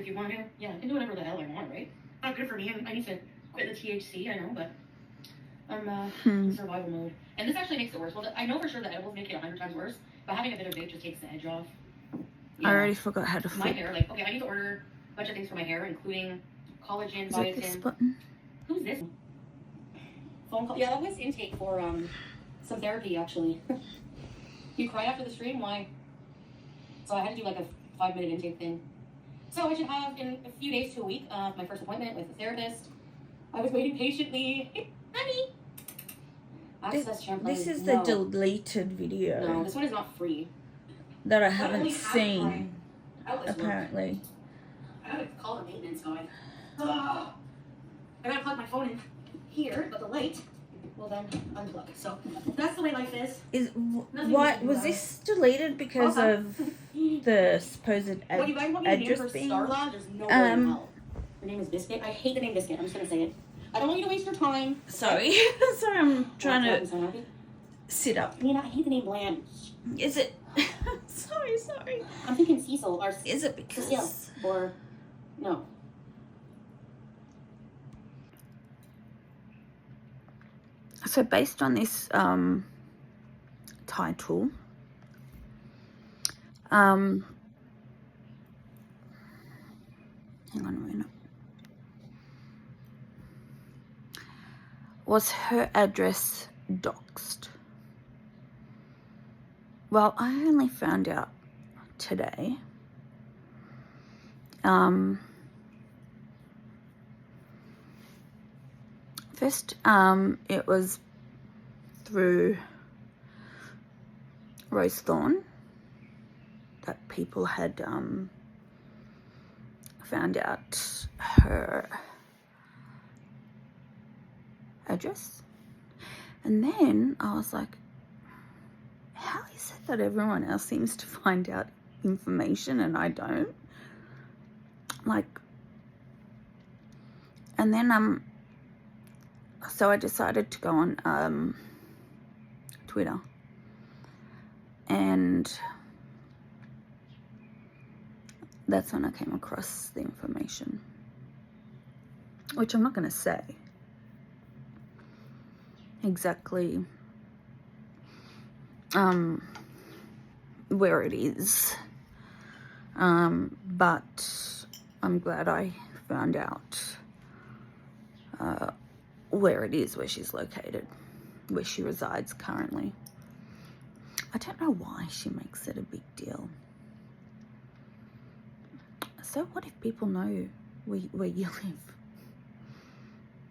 if you want to. Yeah, I can do whatever the hell I want, right? Not good for me. I need to quit the THC, I know, but I'm in survival mode. And this actually makes it worse. Well, I know for sure that edibles make it 100 times worse, but having a bit of vape just takes the edge off. Yeah. I already forgot how to flip. My hair, like, okay, I need to order a bunch of things for my hair, including collagen, biotin. This button? Who's this? Phone call. Yeah, that was intake for some therapy, actually. You cried after the stream? Why? So I had to do like a 5-minute intake thing. So I should have in a few days to a week my first appointment with a therapist. I was waiting patiently. Honey. Access Champlain. This is the deleted video. No, this one is not free. That I haven't seen. Apparently. I gotta call the maintenance guy. I gotta plug my phone in here, but the light will then unplug. So that's the way life is. Why was this deleted because of the supposed Well, you guys want me to name her Starla? There's no way in hell. Her name is Biscuit. I hate the name Biscuit. I'm just gonna say it. I don't want you to waste your time. Sorry. Sorry, I'm trying to sit up. Nina, I hate the name Blanche. Is it? Sorry. I'm thinking Cecil or is it because Cecile or no? So based on this title, hang on a minute. Was her address doxed? Well, I only found out today. First, it was through Rosethorn that people had found out her address. And then I was like, how is it that everyone else seems to find out information and I don't? Like, and then so I decided to go on Twitter, and that's when I came across the information, which I'm not going to say exactly where it is, but I'm glad I found out where it is, where she's located, where she resides currently. I don't know why she makes it a big deal. So what if people know where you live?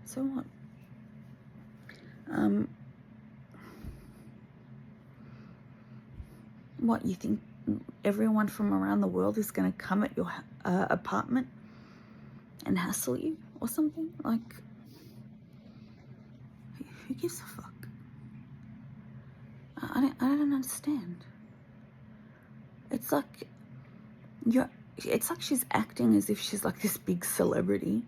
So what? What, you think everyone from around the world is going to come at your apartment and hassle you or something? Like, who gives a fuck? I don't understand. It's like it's like she's acting as if she's like this big celebrity,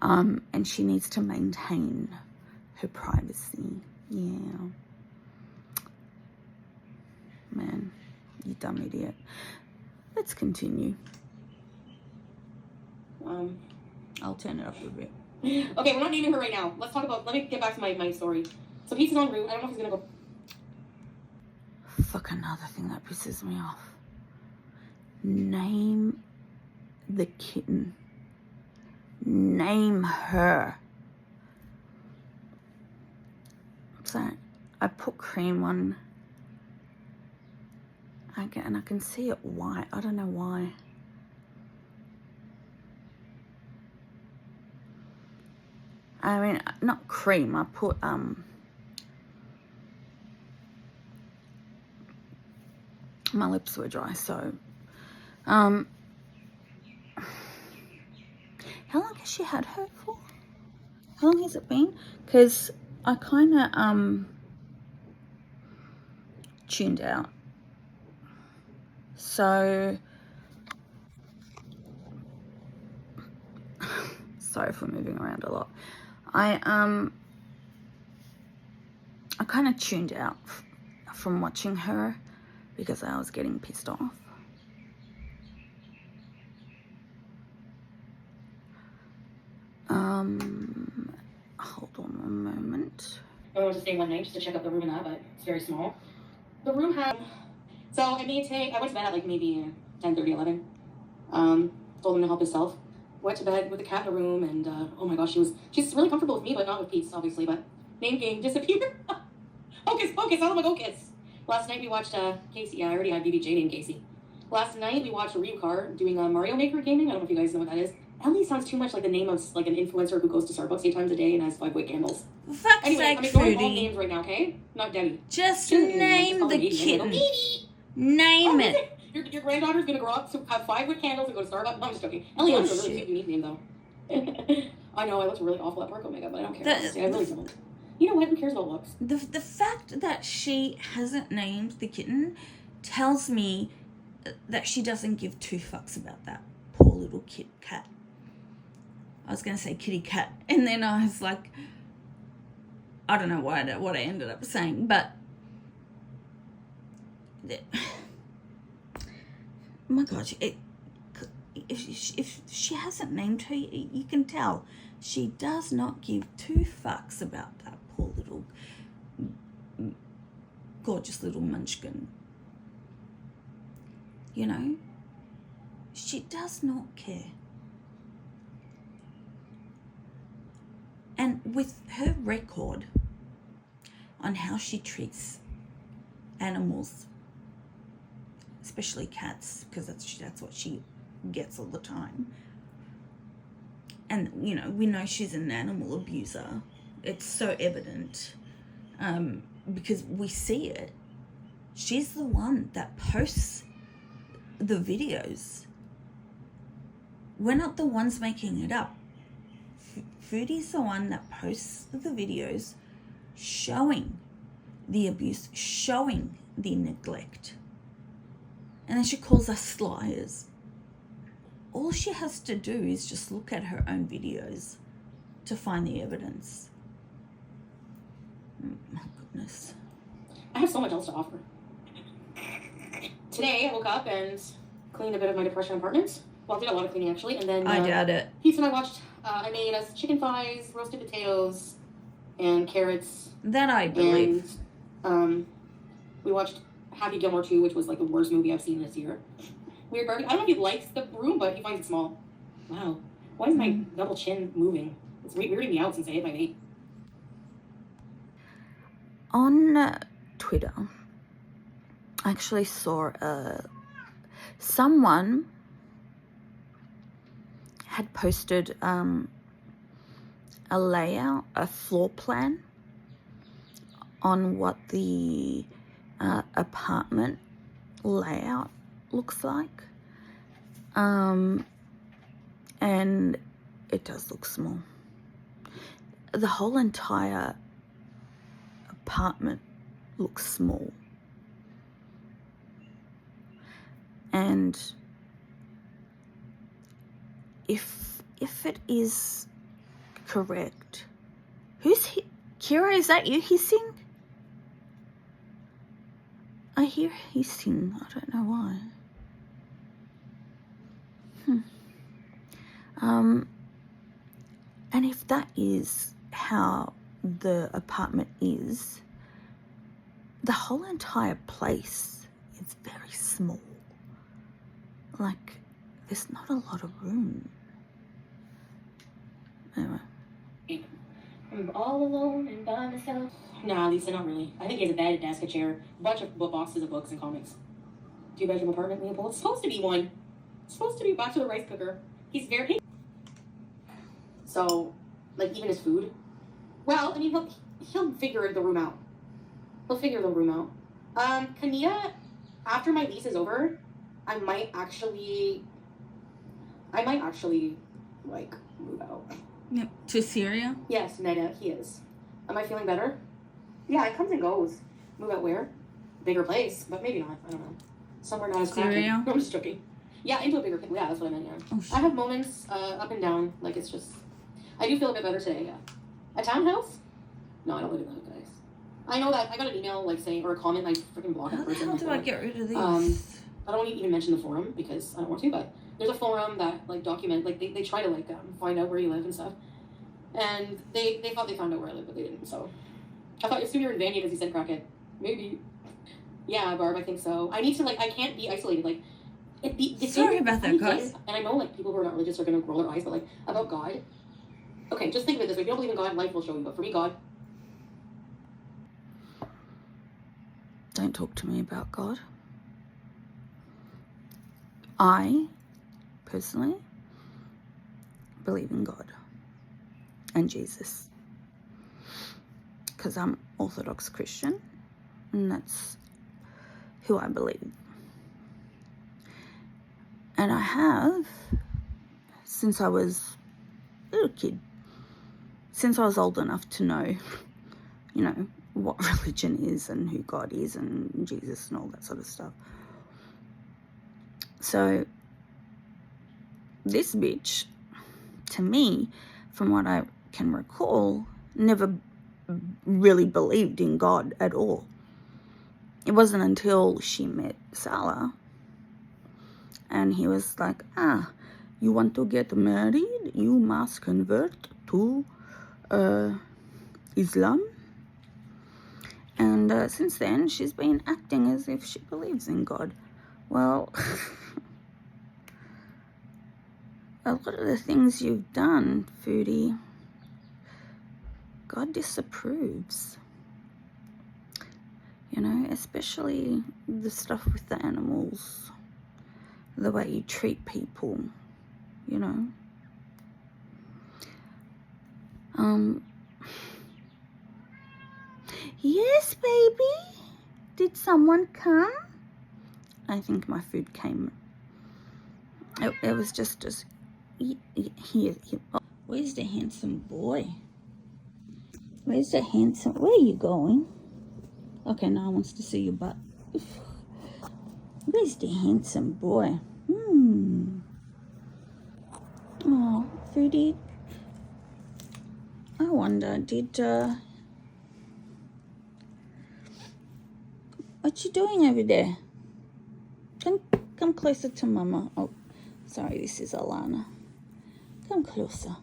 and she needs to maintain her privacy. Yeah. Man, you dumb idiot. Let's continue. I'll turn it up a bit. Okay, we're not naming her right now. Let me get back to my story. So Pete's on route. I don't know if he's gonna go. Fuck, another thing that pisses me off. Name the kitten. Name her. So I put cream on. And I can see it white. I don't know why. I mean, not cream. I put my lips were dry, so how long has she had her for? How long has it been? Because I kind of tuned out. So sorry for moving around a lot. I kind of tuned out from watching her because I was getting pissed off. Hold on a moment. I went to stay one night just to check out the room and that, but it's very small. The room had, so I went to bed at like maybe 10:30, 11. Told him to help himself. Went to bed with the cat in the room, and oh my gosh, she's really comfortable with me, but not with Pete's, obviously. But name game disappeared. Hocus pocus, I don't like Hocus. Last night we watched Casey. Yeah, I already had BBJ named Casey. Last night we watched Ryu Car doing Mario Maker gaming. I don't know if you guys know what that is. Ellie sounds too much like the name of like an influencer who goes to Starbucks 8 times a day and has 5 wick candles. For fuck's sake, I'm ignoring all Foodie. names right now, okay? Not Debbie. Just name the kitten. Name it. Your granddaughter's gonna grow up to have 5 wick candles and go to Starbucks. No, I'm just joking. Ellie has a really cute, unique name though. I know I looked really awful at Park Omega, but I don't care. I really don't. You know what? Who cares about looks? The fact that she hasn't named the kitten tells me that she doesn't give 2 fucks about that poor little cat. I was going to say kitty cat, and then I was like, I don't know what I ended up saying, but my God, if she hasn't named her, you can tell she does not give 2 fucks about that poor little gorgeous little munchkin. You know, she does not care. And with her record on how she treats animals, especially cats, because that's what she gets all the time. And, you know, we know she's an animal abuser. It's so evident because we see it. She's the one that posts the videos. We're not the ones making it up. Foodie's the one that posts the videos showing the abuse, showing the neglect. And then she calls us liars. All she has to do is just look at her own videos to find the evidence. My goodness. I have so much else to offer. Today I woke up and cleaned a bit of my depression apartment. Well, I did a lot of cleaning actually, and then I doubt it. Pete and I watched. I made us chicken thighs, roasted potatoes, and carrots. That I believe. And we watched Happy Gilmore 2, which was like the worst movie I've seen this year. Weird Barbie. I don't know if he likes the room, but he finds it small. Wow. Why is my double chin moving? It's weirding me out since I hit my mate. On Twitter, I actually saw someone had posted a layout, a floor plan on what the apartment layout looks like. And it does look small. The whole entire apartment looks small. And if it is correct, Kira, is that you hissing? I hear hissing. I don't know why. And if that is how the apartment is, the whole entire place is very small. Like, there's not a lot of room. Anyway. I'm all alone and by myself. Nah, Lisa, not really. I think he has a bed, a desk, a chair, a bunch of boxes of books and comics. 2-bedroom apartment, Leopold. It's supposed to be one. It's supposed to be back to the rice cooker. He's very... So, like, even his food. Well, I mean, he'll figure the room out. He'll figure the room out. Kania, after my lease is over, I might actually, like, move out. Yep. To Syria? Yes, Neda, he is. Am I feeling better? Yeah, it comes and goes. Move out where? Bigger place, but maybe not. I don't know. Somewhere not as cracking. Syria? No, I'm just joking. Yeah, into a bigger place. Yeah, that's what I meant, yeah. Oh, shit. I have moments up and down. Like, it's just... I do feel a bit better today, yeah. A townhouse? No, I don't live in that, guys. I know that. I got an email, like, saying, or a comment, I freaking blocked that person. How do I get rid of these? I don't want to even mention the forum, because I don't want to, but there's a forum that, like, they try to, like, find out where you live and stuff. And they thought they found out where I lived, but they didn't. So I thought assume you're in Vanya because you said crackhead. Maybe. Yeah, Barb, I think so. I need to, like, I can't be isolated. Like, Sorry about that, guys. And I know, like, people who are not religious are going to roll their eyes, but, like, about God. Okay, just think of it this way. If you don't believe in God, life will show you. But for me, God. Don't talk to me about God. I, personally, believe in God and Jesus. Because I'm Orthodox Christian, and that's who I believe. And I have, since I was a little kid, since I was old enough to know, you know, what religion is and who God is and Jesus and all that sort of stuff. So this bitch, to me, from what I can recall, never really believed in God at all. It wasn't until she met Salah and he was like, you want to get married? You must convert to Islam. And since then, she's been acting as if she believes in God. Well, a lot of the things you've done, Foodie, God disapproves. You know, especially the stuff with the animals, the way you treat people, you know. Yes, baby. Did someone come? I think my food came. It was just as here. Oh, where's the handsome boy? Where's the handsome? Where are you going? Okay, now I wants to see your butt. Where's the handsome boy? Oh, Foodie. I wonder, what you doing over there? Come closer to Mama. Oh, sorry, this is Alana. Come closer.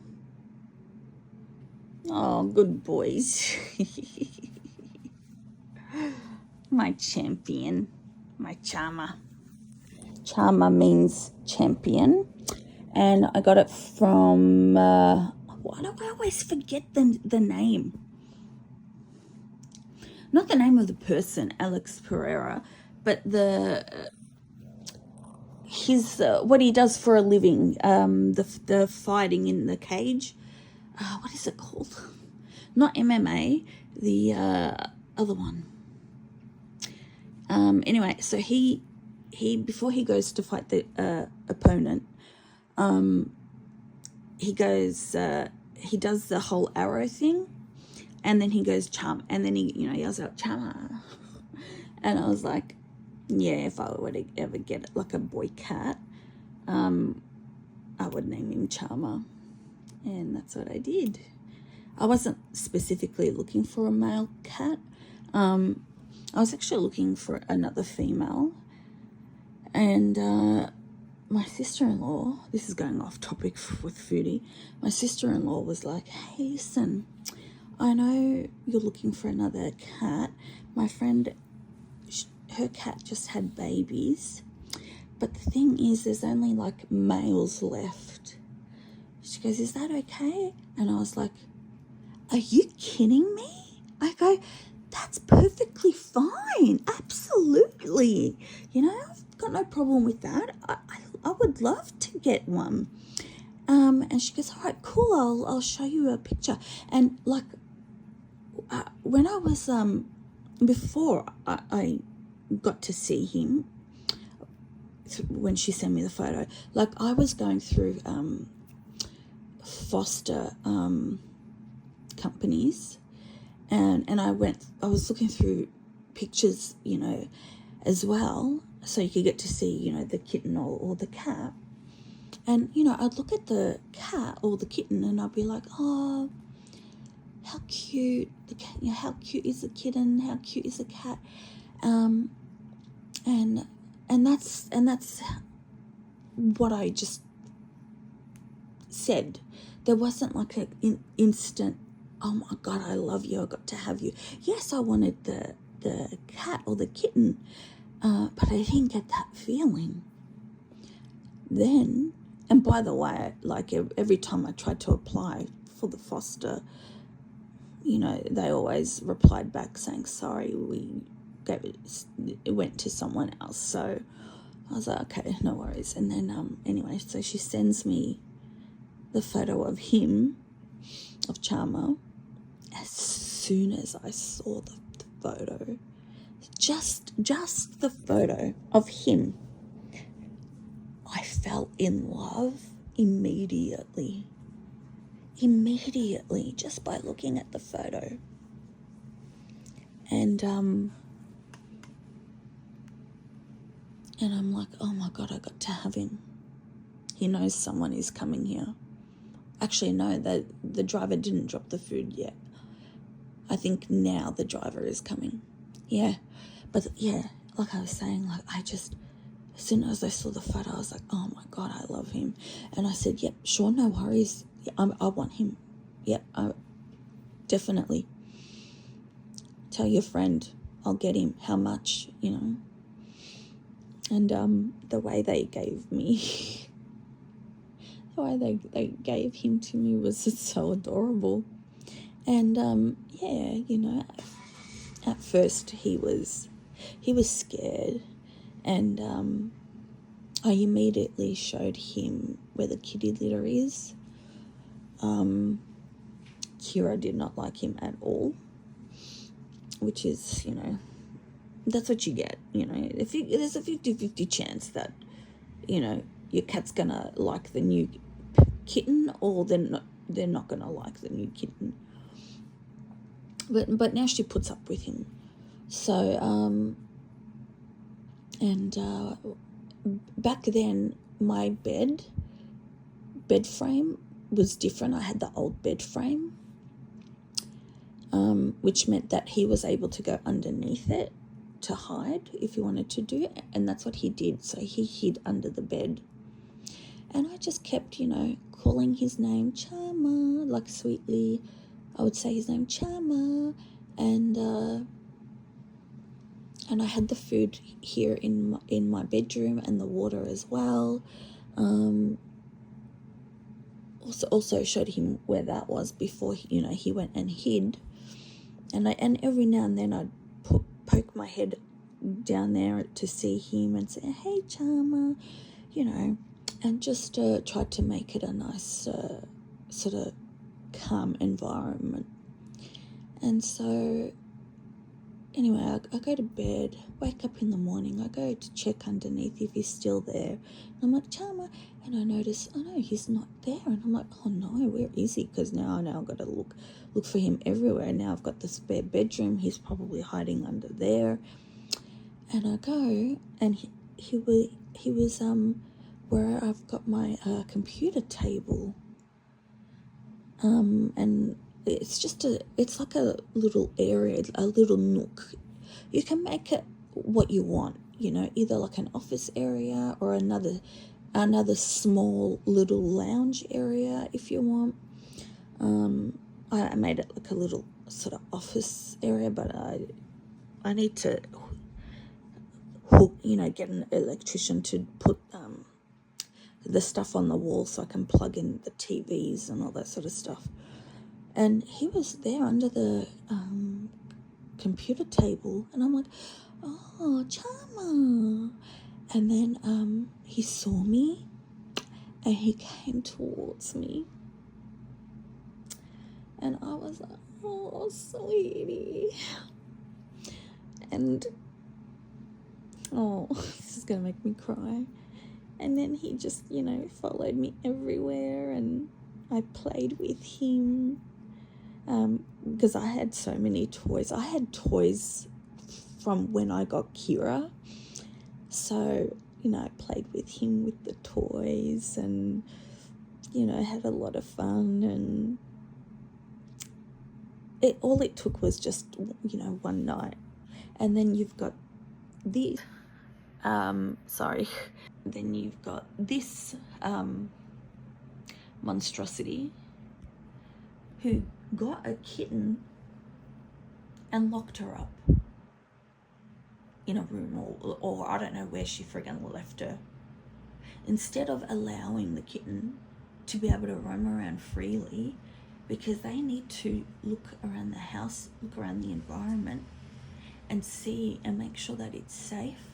Oh, good boys. My champion. My charmer. Charmer means champion. And I got it from, why do I always forget the name? Not the name of the person, Alex Pereira, but his what he does for a living, the fighting in the cage. What is it called? Not MMA, the other one. Anyway, so he before he goes to fight the opponent, he goes he does the whole arrow thing, and then he goes charm, and then he yells out charmer, and I was like, yeah, if I were to ever get like a boy cat, I would name him Charmer, and that's what I did. I wasn't specifically looking for a male cat. I was actually looking for another female, and my sister-in-law, this is going off topic with Foodie, my sister-in-law was like, hey, listen, I know you're looking for another cat. My friend, her cat just had babies, but the thing is there's only like males left. She goes, is that okay? And I was like, are you kidding me? I go, that's perfectly fine. Absolutely. I've got no problem with that. I would love to get one. And she goes, all right, cool. I'll show you a picture. And like, when I was, before I got to see him, when she sent me the photo, like I was going through foster companies, and I was looking through pictures, as well, so you could get to see, the kitten or the cat. And I'd look at the cat or the kitten and I'd be like, oh, how cute the cat, how cute is the kitten, how cute is the cat. And that's what I just said there wasn't like an instant, oh my God, I love you, I got to have you. Yes, I wanted the cat or the kitten, but I didn't get that feeling. Then, and by the way, like every time I tried to apply for the foster, you know, they always replied back saying, sorry, it went to someone else. So I was like, okay, no worries. And then anyway, so she sends me the photo of him, of Charmer. As soon as I saw the photo, just the photo of him, I fell in love immediately, just by looking at the photo. And I'm like, oh my God, I got to have him. He knows someone is coming here. Actually, no, the driver didn't drop the food yet. I think now the driver is coming. Yeah. But yeah, like I was saying, like as soon as I saw the photo, I was like, oh my God, I love him. And I said, yep, sure, no worries. Yeah, I want him. Yep, definitely. Tell your friend, I'll get him. How much, you know? And the way they gave me, the way they gave him to me was just so adorable. And yeah, you know, at first he was scared, and I immediately showed him where the kitty litter is. Kira did not like him at all, which is, you know, that's what you get, you know. There's a 50-50 chance that, you know, your cat's gonna like the new kitten, or they're not gonna like the new kitten. But now she puts up with him. So back then my bed frame was different. I had the old bed frame, which meant that he was able to go underneath it to hide if he wanted to do it, and that's what he did. So he hid under the bed, and I just kept, you know, calling his name, Charmer, like sweetly. I would say his name, Charmer, and I had the food here in my bedroom, and the water as well. Also showed him where that was before, you know, he went and hid. And every now and then I'd poke my head down there to see him and say, hey, Charmer, you know, and just try to make it a nice sort of calm environment. And so anyway, I go to bed, wake up in the morning, I go to check underneath if he's still there. And I'm like, Charmer, and I notice, oh no, he's not there. And I'm like, oh no, where is he? Because now I've got to look for him everywhere. Now I've got the spare bedroom, he's probably hiding under there. And I go, and he was where I've got my computer table. And it's like a little area, a little nook. You can make it what you want, you know, either like an office area or another small little lounge area if you want. I made it like a little sort of office area, but I need to get an electrician to put the stuff on the wall so I can plug in the TVs and all that sort of stuff. And he was there under the computer table, and I'm like, oh, Charmer. And then he saw me, and he came towards me. And I was like, oh, sweetie. And, oh, this is going to make me cry. And then he just, you know, followed me everywhere, and I played with him. Because I had so many toys. I had toys from when I got Kira. So, you know, I played with him with the toys, and, you know, had a lot of fun. And all it took was just, you know, one night. And then you've got this. Then you've got this monstrosity. who got a kitten and locked her up in a room, or I don't know where she friggin' left her, instead of allowing the kitten to be able to roam around freely, because they need to look around the house, look around the environment, and see and make sure that it's safe.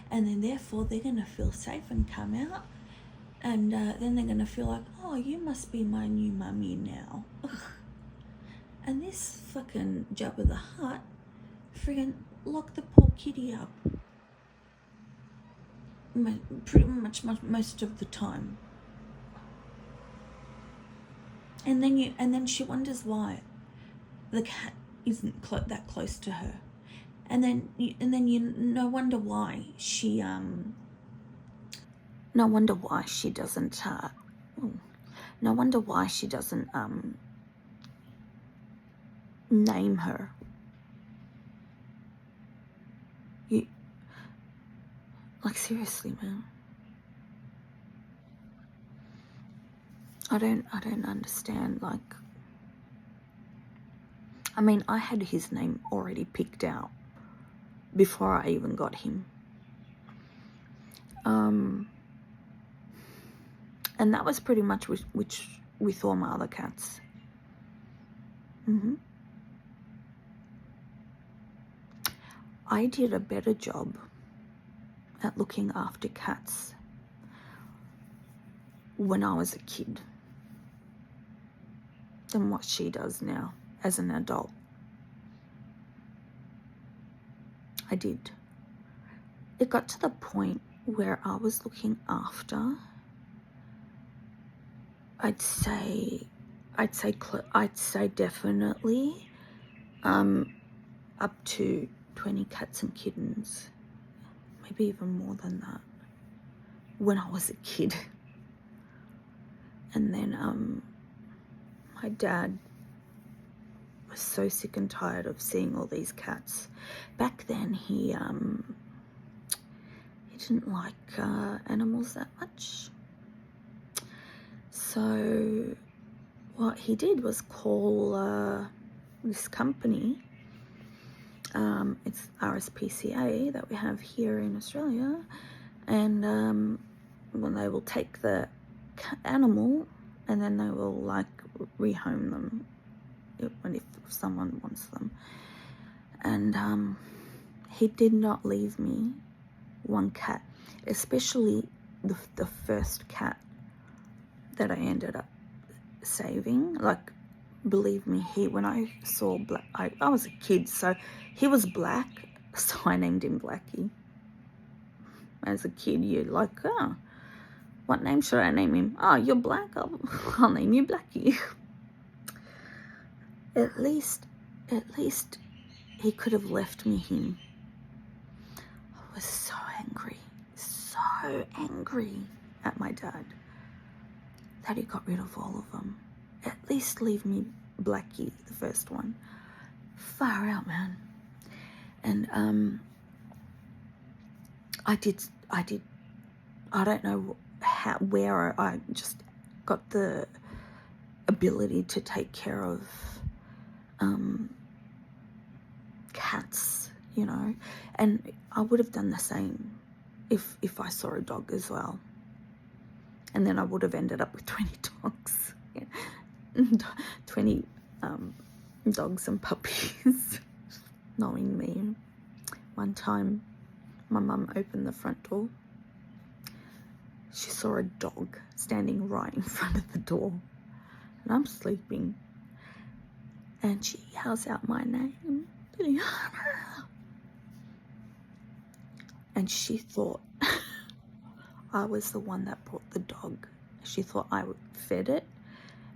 And then therefore they're going to feel safe and come out, and then they're going to feel like, oh, you must be my new mummy now. Ugh. And this fucking Jabba the Hutt friggin' locked the poor kitty up pretty much most of the time. And then she wonders why the cat isn't that close to her. And then you no wonder why she doesn't no wonder why she doesn't name her. You, like, seriously, man. I don't understand. Like, I mean, I had his name already picked out before I even got him. And that was pretty much with all my other cats. I did a better job at looking after cats when I was a kid than what she does now as an adult. I did. It got to the point where I was looking after, I'd say definitely up to 20 cats and kittens, maybe even more than that, when I was a kid. And then my dad was so sick and tired of seeing all these cats. Back then he didn't like animals that much. So what he did was call this company, it's RSPCA that we have here in Australia, and when they will take the animal and then they will like rehome them if someone wants them. And he did not leave me one cat, especially the first cat that I ended up saving. Like, believe me, when I saw Black, I was a kid, so he was black, so I named him Blackie. As a kid, you're like, oh, what name should I name him? Oh, you're black, I'll name you Blackie. At least he could have left me him. I was so angry at my dad that he got rid of all of them. At least leave me Blackie, the first one. Far out, man. And I don't know where I just got the ability to take care of cats, you know, and I would have done the same if I saw a dog as well. And then I would have ended up with 20 dogs. 20 dogs and puppies. Knowing me. One time, my mum opened the front door. She saw a dog standing right in front of the door. And I'm sleeping. And she yells out my name. Liliana. And she thought I was the one that brought the dog. She thought I fed it,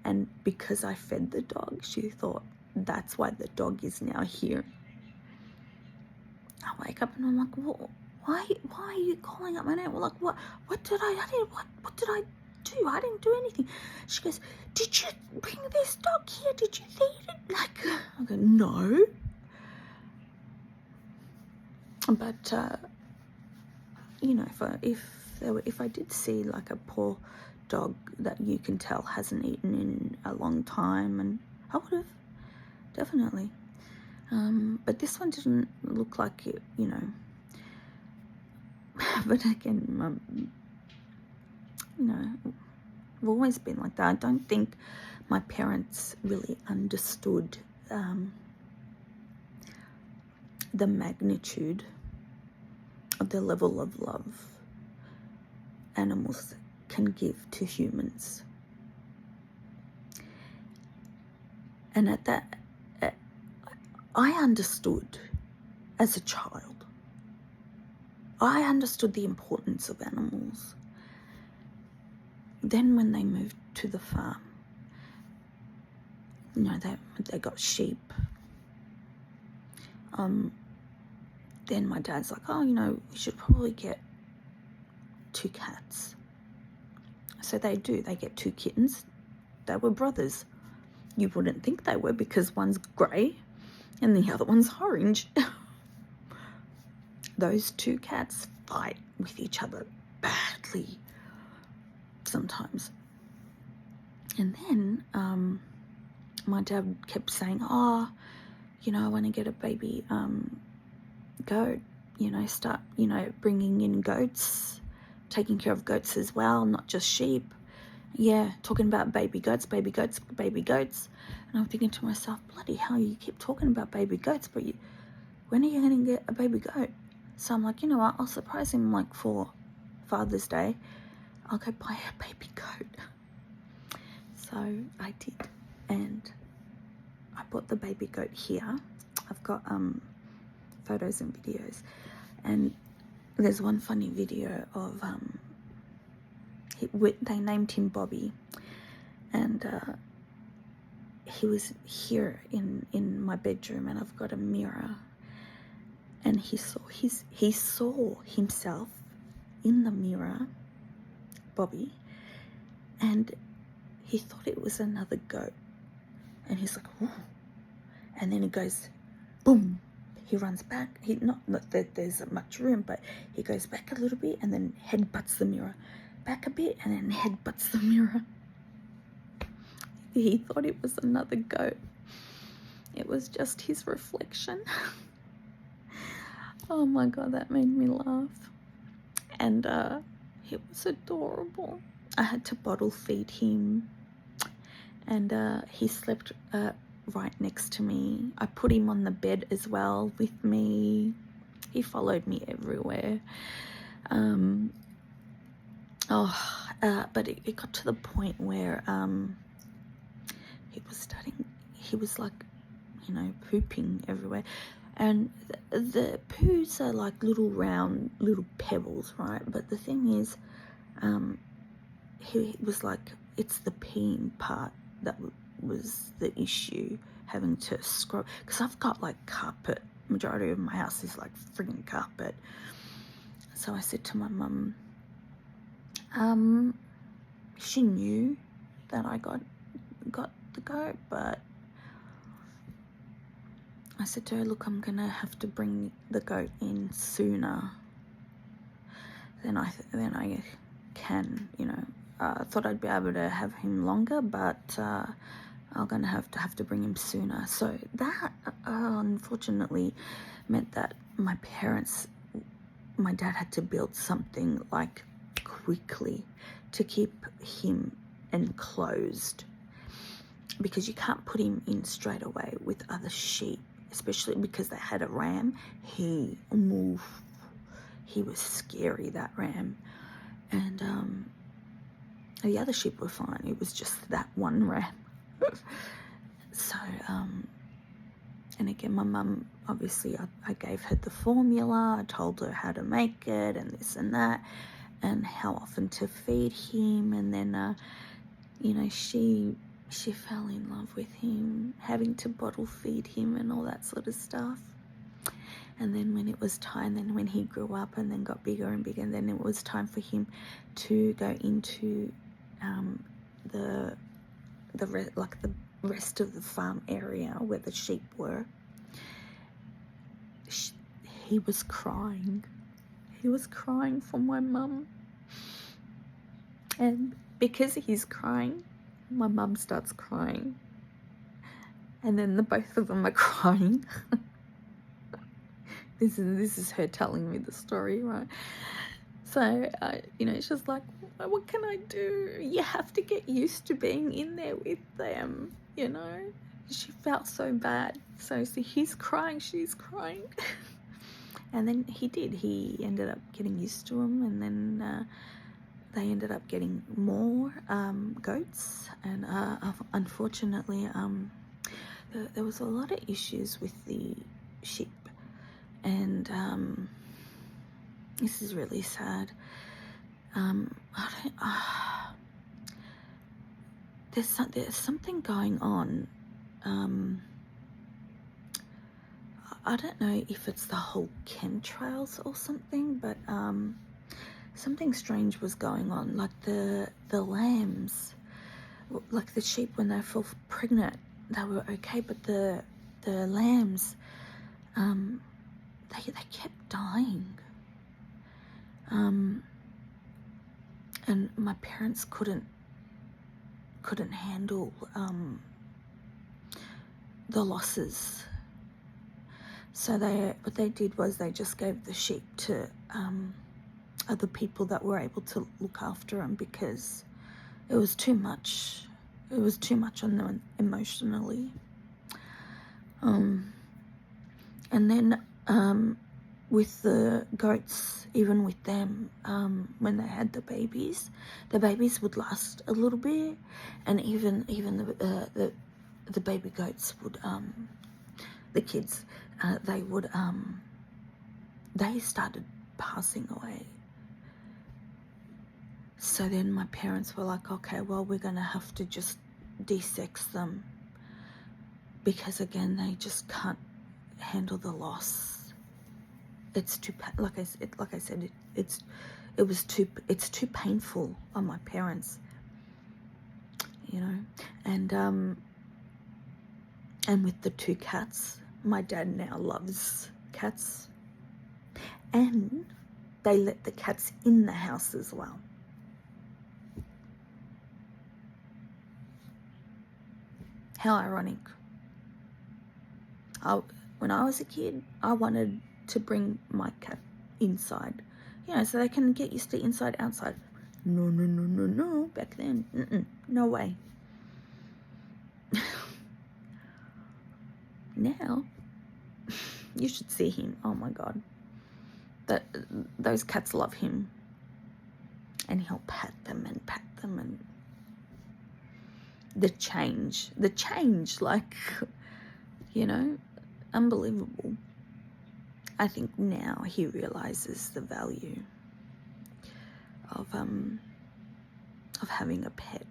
and because I fed the dog, she thought that's why the dog is now here. I wake up and I'm like, well, why are you calling out my name? Well, like, what did I do? I didn't do anything. She goes, did you bring this dog here? Did you feed it? Like, I go, no. But you know, if I did see like a poor dog that you can tell hasn't eaten in a long time, and I would have, definitely. But this one didn't look like it, you know. But again, you know, I've always been like that. I don't think my parents really understood the magnitude of the level of love animals can give to humans. And at that, I understood as a child. I understood the importance of animals. Then when they moved to the farm, you know, they got sheep. Then my dad's like, oh, you know, we should probably get 2 cats. So they do. They get 2 kittens. They were brothers. You wouldn't think they were because one's grey and the other one's orange. Those 2 cats fight with each other badly sometimes. And then my dad kept saying, oh, you know, I want to get a baby goat, you know, start, you know, bringing in goats, taking care of goats as well, not just sheep. Yeah, talking about baby goats, baby goats, baby goats. And I'm thinking to myself, bloody hell, you keep talking about baby goats, but when are you going to get a baby goat? So I'm like, you know what, I'll surprise him like for Father's Day. I'll go buy a baby goat. So I did. And I bought the baby goat here. I've got photos and videos. And there's one funny video of they named him Bobby, and he was here in my bedroom, and I've got a mirror, and he saw himself in the mirror, Bobby, and he thought it was another goat, and he's like, ooh. And then he goes, boom. He runs back. Not that there's much room, but he goes back a little bit and then headbutts the mirror. Back a bit and then headbutts the mirror. He thought it was another goat. It was just his reflection. Oh my God, that made me laugh. And it was adorable. I had to bottle feed him, and he slept right next to me. I put him on the bed as well with me. He followed me everywhere. But it got to the point where he was like, you know, pooping everywhere. And the poos are like little round, little pebbles, right? But the thing is, he was like, it's the peeing part that was the issue, having to scrub. Because I've got like carpet. Majority of my house is like friggin' carpet. So I said to my mum, she knew that I got the goat, but I said to her, look, I'm gonna have to bring the goat in sooner than I can, you know. I thought I'd be able to have him longer, but I'm gonna have to bring him sooner. So that unfortunately meant that my dad had to build something like quickly to keep him enclosed, because you can't put him in straight away with other sheep, especially because they had a ram. He was scary, that ram. And the other sheep were fine. It was just that one ram. So and again, my mum, obviously I gave her the formula. I told her how to make it and this and that, and how often to feed him. And then you know, she fell in love with him, having to bottle feed him and all that sort of stuff. And then when it was time, then when he grew up and then got bigger and bigger, and then it was time for him to go into the rest of the farm area where the sheep were, he was crying. He was crying for my mum. And because he's crying, my mum starts crying. And then the both of them are crying. This is her telling me the story, right? So, you know, it's just like, what can I do? You have to get used to being in there with them, you know? She felt so bad. So he's crying, she's crying. And then he ended up getting used to them, and then they ended up getting more goats. And unfortunately, there was a lot of issues with the sheep. And this is really sad. There's something going on. I don't know if it's the whole chemtrails or something, but something strange was going on. Like the lambs, like the sheep, when they fell pregnant, they were okay, but the lambs, they kept dying. And my parents couldn't handle the losses. So what they did was they just gave the sheep to other people that were able to look after them, because it was too much. It was too much on them emotionally. And then with the goats, even with them, when they had the babies would last a little bit, and even the baby goats would, the kids, they started passing away. So then my parents were like, okay, well, we're going to have to just de-sex them, because again, they just can't handle the loss. It's too, like I said, it's too painful on my parents, you know. And with the 2 cats, my dad now loves cats, and they let the cats in the house as well. How ironic. When I was a kid, I wanted to bring my cat inside, you know, so they can get used to inside, outside. No, back then, no way. Now, you should see him. Oh my God, those cats love him, and he'll pat them, and the change, like, you know, unbelievable. I think now he realizes the value of having a pet.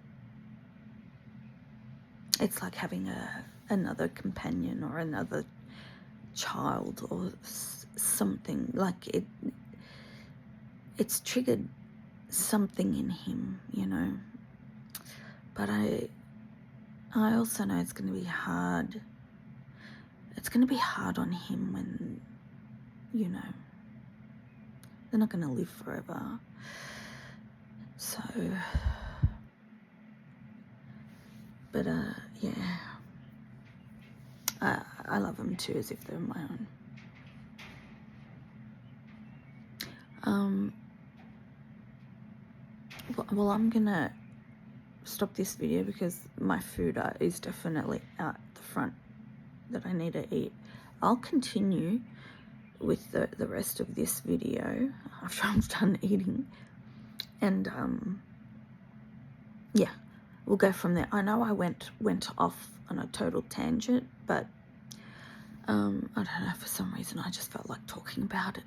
It's like having another companion or another child or something. Like it's triggered something in him, you know. But I also know it's going to be hard. It's going to be hard on him when, you know, they're not going to live forever. So, but yeah, I love them too, as if they're my own. Well, I'm gonna stop this video because my food is definitely out the front that I need to eat. I'll continue with the rest of this video after I'm done eating, and yeah, we'll go from there. I know I went off on a total tangent, but I don't know, for some reason I just felt like talking about it.